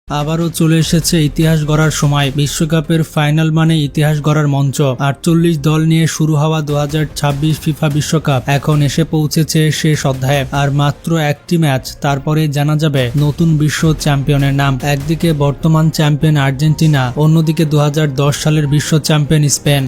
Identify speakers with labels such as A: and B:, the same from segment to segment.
A: আবারও চলে এসেছে ইতিহাস গড়ার সময়। বিশ্বকাপের ফাইনাল মানে ইতিহাস গড়ার মঞ্চ। ৪৮ দল নিয়ে শুরু হওয়া 2026 ফিফা বিশ্বকাপ এখন এসে পৌঁছেছে শেষ অধ্যায়ে। আর মাত্র একটি ম্যাচ, তারপরে জানা যাবে নতুন বিশ্ব চ্যাম্পিয়নের নাম। একদিকে বর্তমান চ্যাম্পিয়ন আর্জেন্টিনা, অন্যদিকে 2010 সালের বিশ্ব চ্যাম্পিয়ন স্পেন।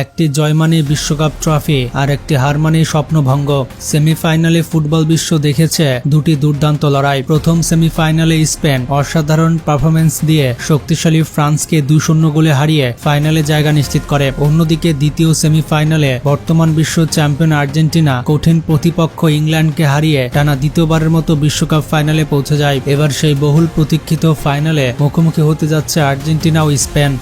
A: একটি জয় মানে বিশ্বকাপ ট্রফি, আর একটি হার মানে স্বপ্নভঙ্গ। সেমিফাইনালে ফুটবল বিশ্ব দেখেছে দুটি দুর্দান্ত লড়াই। প্রথম সেমিফাইনালে স্পেন অসাধারণ পারফরমেন্স দিয়ে শক্তিশালী ফ্রান্সকে 2-0 গোলে হারিয়ে ফাইনালে জায়গা নিশ্চিত করে। অন্যদিকে দ্বিতীয় সেমিফাইনালে বর্তমান বিশ্ব চ্যাম্পিয়ন আর্জেন্টিনা কঠিন প্রতিপক্ষ ইংল্যান্ডকে হারিয়ে টানা দ্বিতীয়বারের মতো বিশ্বকাপ ফাইনালে পৌঁছে যায়। এবার সেই বহুল প্রতীক্ষিত ফাইনালে মুখোমুখি হতে যাচ্ছে আর্জেন্টিনা ও স্পেন।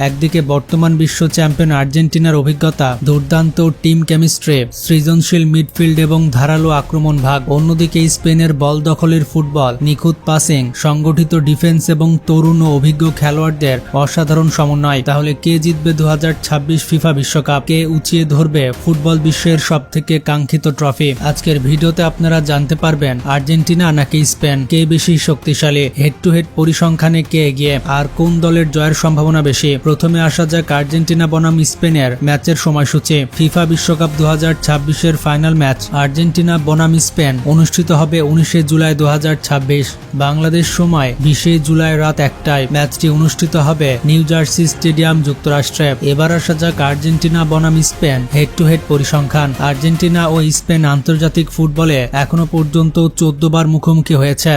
A: একদিকে বর্তমান বিশ্ব চ্যাম্পিয়ন আর্জেন্টিনার অভিজ্ঞতা, দুর্দান্ত টিম কেমিস্ট্রি, সৃজনশীল মিডফিল্ড এবং ধারালো আক্রমণ ভাগ। অন্যদিকে স্পেনের বল দখলের ফুটবল, নিখুঁত পাসিং, সংগঠিত ডিফেন্স এবং তরুণ ও অভিজ্ঞ খেলোয়াড়দের অসাধারণ সমন্বয়। তাহলে কে জিতবে 2026 ফিফা বিশ্বকাপ? কে উঁচিয়ে ধরবে ফুটবল বিশ্বের সবথেকে কাঙ্ক্ষিত ট্রফি? আজকের ভিডিওতে আপনারা জানতে পারবেন আর্জেন্টিনা নাকি স্পেন, কে বেশি শক্তিশালী, হেড টু হেড পরিসংখ্যানে কে এগিয়ে, আর কোন দলের জয়ের সম্ভাবনা বেশি। প্রথমে আসা যাক আর্জেন্টিনা বনাম স্পেনের ম্যাচের সময়সূচি। ফিফা বিশ্বকাপ 2026-এর ফাইনাল ম্যাচ আর্জেন্টিনা বনাম স্পেন অনুষ্ঠিত হবে 19 জুলাই 2026 বাংলাদেশ সময় 20 জুলাই রাত 1টায়। ম্যাচটি অনুষ্ঠিত হবে নিউ জার্সি স্টেডিয়াম, যুক্তরাষ্ট্রে। এবার আসা যাক আর্জেন্টিনা বনাম স্পেন হেড টু হেড পরিসংখ্যান। আর্জেন্টিনা ও স্পেন আন্তর্জাতিক ফুটবলে এখনো পর্যন্ত 14 বার মুখোমুখি হয়েছে।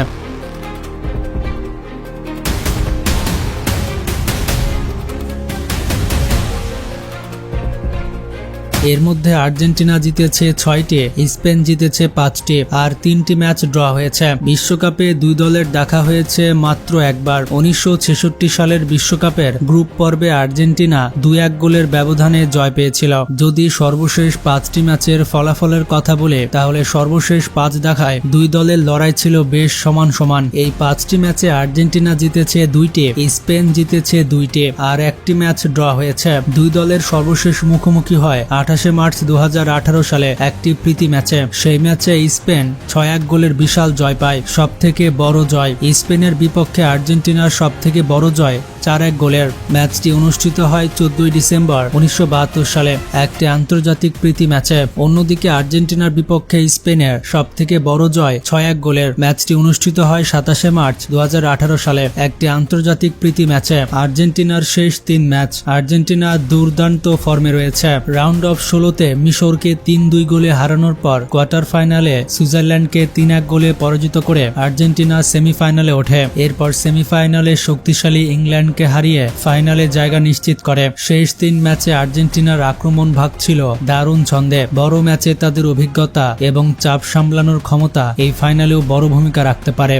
A: এর মধ্যে আর্জেন্টিনা জিতেছে 6টি, স্পেন জিতেছে 5টি, আর 3টি ম্যাচ ড্র হয়েছে। বিশ্বকাপে দুই দলের দেখা হয়েছে মাত্র একবার। 1966 সালের বিশ্বকাপের গ্রুপ পর্বে আর্জেন্টিনা 2-1 গোলের ব্যবধানে জয় পেয়েছিল। যদি সর্বশেষ 5টি ম্যাচের ফলাফলের কথা বলে, তাহলে সর্বশেষ 5 দেখায় দুই দলের লড়াই ছিল বেশ সমান সমান। এই 5টি ম্যাচে আর্জেন্টিনা জিতেছে 2টি, স্পেন জিতেছে 2টি, আর একটি ম্যাচ ড্র হয়েছে। দুই দলের সর্বশেষ মুখোমুখি হয় 28 মার্চ 2018 সালে একটি প্রীতি ম্যাচে। সেই ম্যাচে স্পেন 6-1 গোলের বিশাল জয় পায়, সব থেকে বড় জয়। স্পেনের বিপক্ষে আর্জেন্টিনার সব থেকে বড় জয় 4-1 গোলের। ম্যাচটি অনুষ্ঠিত হয় 14 ডিসেম্বর 1972 সালে একটি আন্তর্জাতিক প্রীতি ম্যাচে। অন্যদিকে আর্জেন্টিনার বিপক্ষে স্পেনের সব থেকে বড় জয় 6-1 গোলের। ম্যাচটি অনুষ্ঠিত হয় 27 মার্চ 2018 সালে একটি আন্তর্জাতিক প্রীতি ম্যাচে। আর্জেন্টিনার শেষ 3 ম্যাচ আর্জেন্টিনা দুর্দান্ত ফর্মে রয়েছে। রাউন্ড অফ 16তে মিশরকে 3-2 গোলে হারানোর পর কোয়ার্টার ফাইনালে সুইজারল্যান্ডকে 3-1 গোলে পরাজিত করে আর্জেন্টিনা সেমিফাইনালে ওঠে। এরপর সেমিফাইনালে শক্তিশালী ইংল্যান্ডকে হারিয়ে ফাইনালে জায়গা নিশ্চিত করে। শেষ 3 ম্যাচে আর্জেন্টিনার আক্রমণ ভাগ ছিল দারুণ ছন্দে। বড় ম্যাচে তাদের অভিজ্ঞতা এবং চাপ সামলানোর ক্ষমতা এই ফাইনালেও বড় ভূমিকা রাখতে পারে।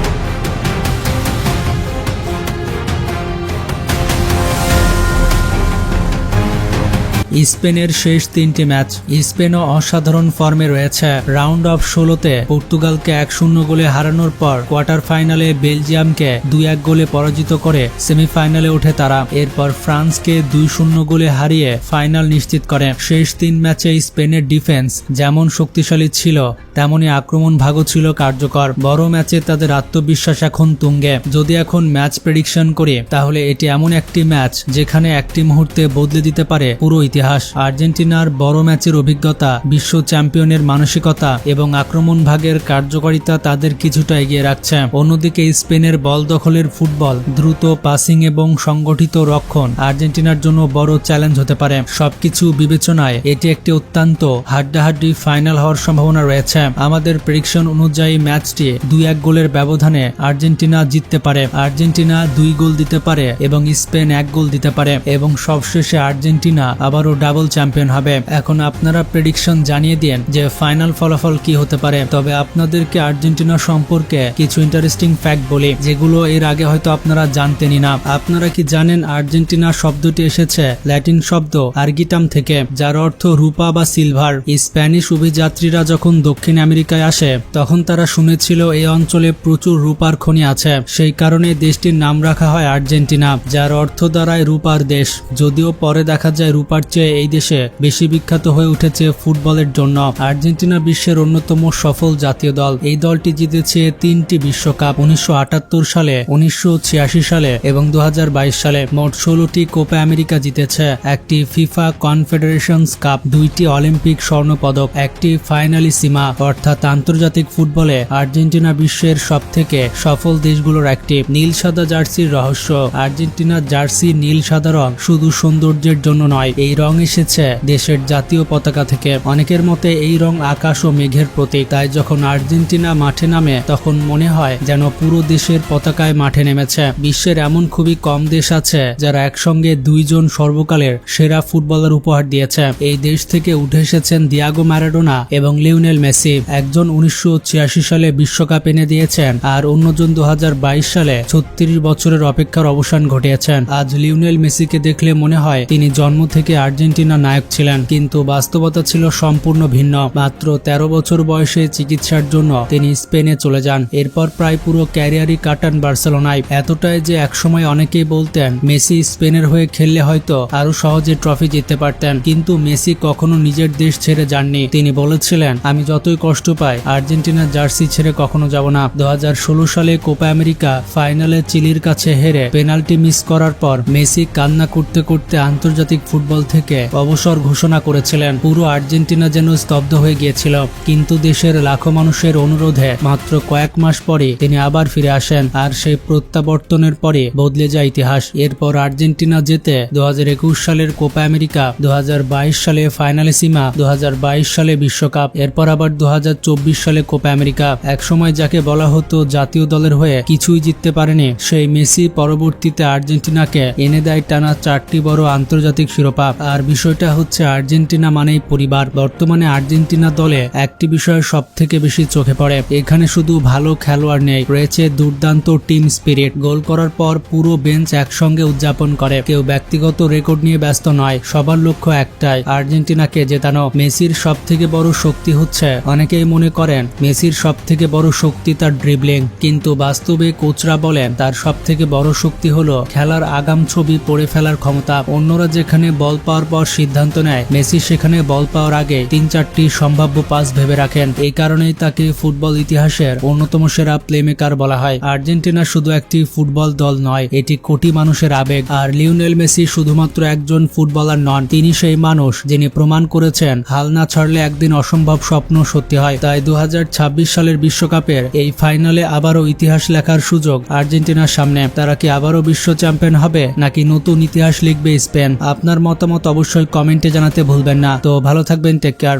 A: স্পেনের শেষ 3টি ম্যাচ স্পেনও অসাধারণ ফর্মে রয়েছে। রাউন্ড অফ 16তে পর্তুগালকে 1-0 গোলে হারানোর পর কোয়ার্টার ফাইনালে বেলজিয়ামকে 2-1 গোলে পরাজিত করে সেমিফাইনালে ওঠে তারা। এরপর ফ্রান্সকে 2-0 গোলে হারিয়ে ফাইনাল নিশ্চিত করে। শেষ 3 ম্যাচে স্পেনের ডিফেন্স যেমন শক্তিশালী ছিল, তেমনি আক্রমণ ভাগও ছিল কার্যকর। বড় ম্যাচে তাদের আত্মবিশ্বাস এখন তুঙ্গে। যদি এখন ম্যাচ প্রেডিকশন করি, তাহলে এটি এমন একটি ম্যাচ যেখানে একটি মুহূর্তে বদলে দিতে পারে পুরো ইতিহাস। আর্জেন্টিনার বড় ম্যাচের অভিজ্ঞতা, বিশ্ব চ্যাম্পিয়নের মানসিকতা এবং আক্রমণ ভাগের কার্যকারিতা তাদের কিছুটা এগিয়ে রাখছে। অন্যদিকে স্পেনের বল দখলের ফুটবল, দ্রুত পাসিং এবং সংগঠিত রক্ষণ আর্জেন্টিনার জন্য বড় চ্যালেঞ্জ হতে পারে। সবকিছু বিবেচনায় এটি একটি অত্যন্ত হাড্ডাহাড্ডি ফাইনাল হওয়ার সম্ভাবনা রয়েছে। আমাদের প্রেডিকশন অনুযায়ী ম্যাচটি 2-1 গোলের ব্যবধানে আর্জেন্টিনা জিততে পারে। আর্জেন্টিনা 2 গোল দিতে পারে এবং স্পেন 1 গোল দিতে পারে, এবং সবশেষে আর্জেন্টিনা আবারও আবারও ডাবল চ্যাম্পিয়ন হবে। এখন আপনারা প্রেডিকশন জানিয়ে দিন যে ফাইনাল ফলাফল কি হতে পারে। তবে আপনাদেরকে আর্জেন্টিনা সম্পর্কে কিছু ইন্টারেস্টিং ফ্যাক্ট বলি, যেগুলো এর আগে হয়তো আপনারা জানতেনই না। আপনারা কি জানেন আর্জেন্টিনা শব্দটি এসেছে ল্যাটিন শব্দ আর্গিটাম থেকে, যার অর্থ রূপা বা সিলভার। স্প্যানিশ অভিযাত্রীরা যখন দক্ষিণ আমেরিকায় আসে তখন তারা শুনেছিল এই অঞ্চলে প্রচুর রূপার খনি আছে, সেই কারণে দেশটির নাম রাখা হয় আর্জেন্টিনা, যার অর্থ দাঁড়ায় রূপার দেশ। যদিও পরে দেখা যায় রূপার চেয়ে এই দেশে বেশি বিখ্যাত হয়ে উঠেছে ফুটবলের জন্য। আর্জেন্টিনা বিশ্বের অন্যতম সফল জাতীয় দল। এই দলটি জিতেছে 3টি বিশ্বকাপ, 1978 সালে, 1986 সালে এবং 2022 সালে। মোট 16টি কোপা আমেরিকা জিতেছে, একটি ফিফা কনফেডারেশনস কাপ, 2টি অলিম্পিক স্বর্ণপদক, একটি ফাইনালিসিমা। অর্থাৎ আন্তর্জাতিক ফুটবলে আর্জেন্টিনা বিশ্বের সবথেকে সফল দেশগুলোর একটি। নীল সাদা জার্সির রহস্য। আর্জেন্টিনার জার্সি নীল সাদা রং শুধু সৌন্দর্যের জন্য নয়, এই রং এসেছে দেশের জাতীয় পতাকা থেকে। অনেকের মতে এই রং আকাশ ও মেঘের প্রতীক, তাই যখন আর্জেন্টিনা মাঠে নামে তখন মনে হয় যেন পুরো দেশের পতাকায় মাঠে নেমেছে। বিশ্বের এমন খুবই কম দেশ আছে যারা একসঙ্গে 2 জন সর্বকালের সেরা ফুটবলার উপহার দিয়েছে। এই দেশ থেকে উঠে এসেছেন দিয়াগো ম্যারাডোনা এবং লিওনেল মেসি। একজন 1986 সালে বিশ্বকাপ এনে দিয়েছেন আর অন্যজন 2022 সালে 36 বছরের অপেক্ষার অবসান ঘটিয়েছেন। আজ লিওনেল মেসিকে দেখলে মনে হয় তিনি জন্ম থেকে আর্জেন্টিনা নায়ক ছিলেন, কিন্তু বাস্তবতা ছিল সম্পূর্ণ ভিন্ন। মাত্র 13 বছর বয়সে চিকিৎসার জন্য তিনি স্পেনে চলে যান। এরপর প্রায় পুরো ক্যারিয়ারই কাটান বার্সেলোনায়। এতটাই যে একসময় অনেকেই বলতেন মেসি স্পেনের হয়ে খেললে হয়তো আরো সহজে ট্রফি জিততে পারতেন, কিন্তু মেসি কখনো নিজের দেশ ছেড়ে যাননি। তিনি বলেছিলেন, আমি যতই কষ্ট পাই আর্জেন্টিনার জার্সি ছেড়ে কখনো যাব না। 2016 সালে কোপা আমেরিকা ফাইনালে চিলির কাছে হেরে পেনাল্টি মিস করার পর মেসি কান্না করতে করতে আন্তর্জাতিক ফুটবল থেকে অবসর ঘোষণা করেছিলেন। পুরো আর্জেন্টিনা যেন স্তব্ধ হয়ে গিয়েছিল, কিন্তু দেশের লাখো মানুষের অনুরোধে মাত্র কয়েক মাস পরে তিনি আবার ফিরে আসেন, আর সেই প্রত্যাবর্তনের পরে বদলে যায় ইতিহাস। এরপর আর্জেন্টিনা জেতে 2021 সালের কোপা আমেরিকা, 2022 সালে ফাইনালিসিমা, 2022 সালে বিশ্বকাপ, এরপর আবার 2024 সালে কোপা আমেরিকা। একসময় যাকে বলা হতো জাতীয় দলের হয়ে কিছুই জিততে পারেনি, সেই মেসি পরবর্তীতে আর্জেন্টিনাকে এনে দেয় টানা 4টি বড় আন্তর্জাতিক শিরোপা। আর বিষয়টা হচ্ছে আর্জেন্টিনা মানেই পরিবার। বর্তমানে আর্জেন্টিনা দলে একটি বিষয় সব থেকে বেশি চোখে পড়ে, এখানে শুধু ভালো খেলোয়াড় নেই, রয়েছে দুর্দান্ত টিম স্পিরিট। গোল করার পর পুরো বেঞ্চ একসঙ্গে উদযাপন করে, কেউ ব্যক্তিগত রেকর্ড নিয়ে ব্যস্ত নয়, সবার লক্ষ্য একটাই, আর্জেন্টিনাকে জেতানো। মেসির সব থেকে বড় শক্তি হচ্ছে, অনেকেই মনে করেন মেসির সব থেকে বড় শক্তি তার ড্রিবলিং, কিন্তু বাস্তবে কোচরা বলেন তার সব থেকে বড় শক্তি হলো খেলার আগাম ছবি পড়ে ফেলার ক্ষমতা। অন্যরা যেখানে বল পাওয়ার পর সিদ্ধান্ত নেয়, মেসি সেখানে বল পাওয়ার আগে 3-4টি সম্ভাব্য পাস ভেবে রাখেন। এই কারণেই তাকে ফুটবল ইতিহাসের অন্যতম সেরা প্লেমেকার বলা হয়। আর্জেন্টিনা শুধু একটি ফুটবল দল নয়, এটি কোটি মানুষের আবেগ। আর লিওনেল মেসি শুধুমাত্র একজন ফুটবলার নন, তিনি সেই মানুষ যিনি প্রমাণ করেছেন হাল না ছাড়লে একদিন অসম্ভব স্বপ্ন সত্যি হয়। তাই 2026 সালের বিশ্বকাপের এই ফাইনালে আবারও ইতিহাস লেখার সুযোগ আর্জেন্টিনার সামনে। তারা কি আবারও বিশ্ব চ্যাম্পিয়ন হবে নাকি নতুন ইতিহাস লিখবে স্পেন? আপনার মতামত অবশ্যই কমেন্টে জানাতে ভুলবেন না। তো ভালো থাকবেন, টেক কেয়ার।